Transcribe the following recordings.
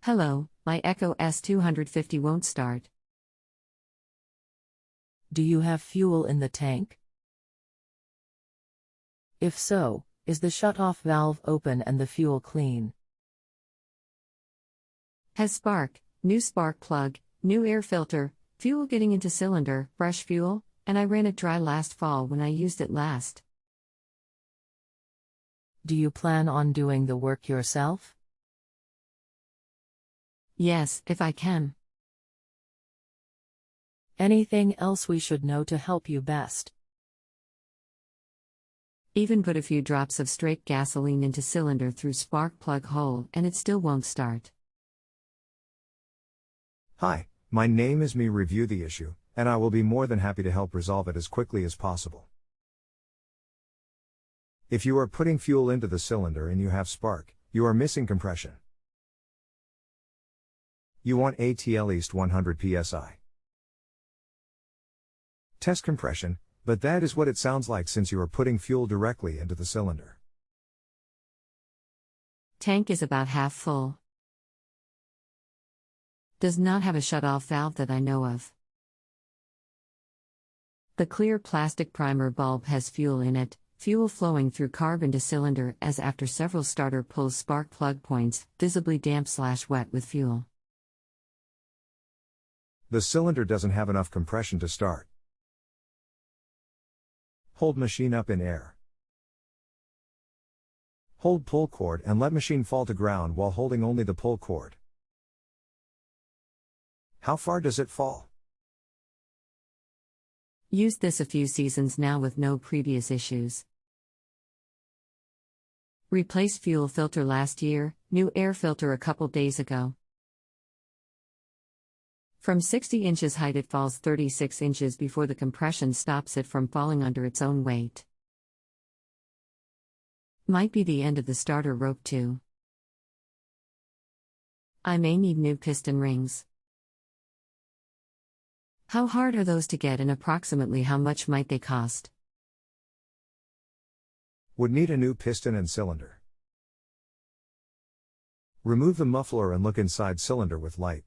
Hello, my Echo es-250 won't start. Do you have fuel in the tank? If so, is the shut-off valve open and the fuel clean? Has spark, new spark plug, new air filter, fuel getting into cylinder, fresh fuel, and I ran it dry last fall when I used it last. Do you plan on doing the work yourself? Yes, if I can. Anything else we should know to help you best? Even put a few drops of straight gasoline into cylinder through spark plug hole and it still won't start. Hi, my name is Me. Review the issue, and I will be more than happy to help resolve it as quickly as possible. If you are putting fuel into the cylinder and you have spark, you are missing compression. You want at least 100 psi. Test compression, but that is what it sounds like since you are putting fuel directly into the cylinder. Tank is about half full. Does not have a shut-off valve that I know of. The clear plastic primer bulb has fuel in it, fuel flowing through carb into cylinder as after several starter pulls spark plug points, visibly damp/wet with fuel. The cylinder doesn't have enough compression to start. Hold machine up in air. Hold pull cord and let machine fall to ground while holding only the pull cord. How far does it fall? Used this a few seasons now with no previous issues. Replaced fuel filter last year, new air filter a couple days ago. From 60 inches height it falls 36 inches before the compression stops it from falling under its own weight. Might be the end of the starter rope too. I may need new piston rings. How hard are those to get and approximately how much might they cost? Would need a new piston and cylinder. Remove the muffler and look inside cylinder with light.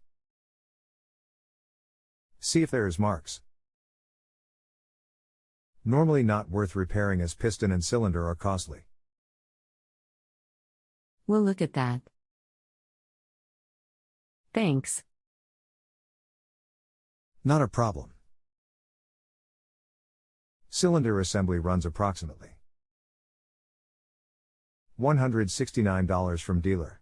See if there is marks. Normally not worth repairing as piston and cylinder are costly. We'll look at that. Thanks. Not a problem. Cylinder assembly runs approximately $169 from dealer.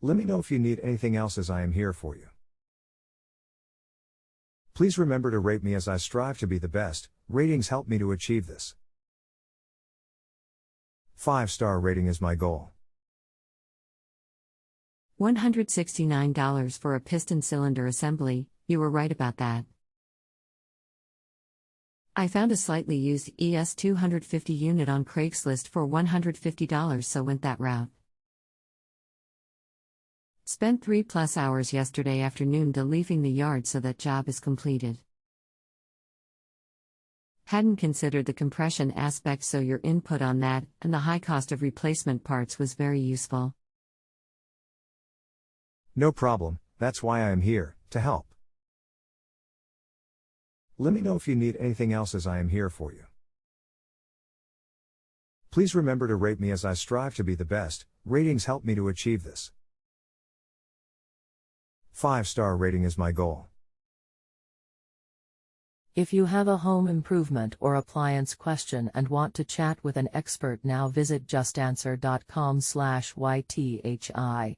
Let me know if you need anything else as I am here for you. Please remember to rate me as I strive to be the best. Ratings help me to achieve this. 5-star rating is my goal. $169 for a piston cylinder assembly, you were right about that. I found a slightly used es-250 unit on Craigslist for $150, so went that route. Spent 3+ hours yesterday afternoon leaving the yard so that job is completed. Hadn't considered the compression aspect, so your input on that and the high cost of replacement parts was very useful. No problem, that's why I am here, to help. Let me know if you need anything else as I am here for you. Please remember to rate me as I strive to be the best. Ratings help me to achieve this. 5-star rating is my goal. If you have a home improvement or appliance question and want to chat with an expert now, visit justanswer.com/ythi.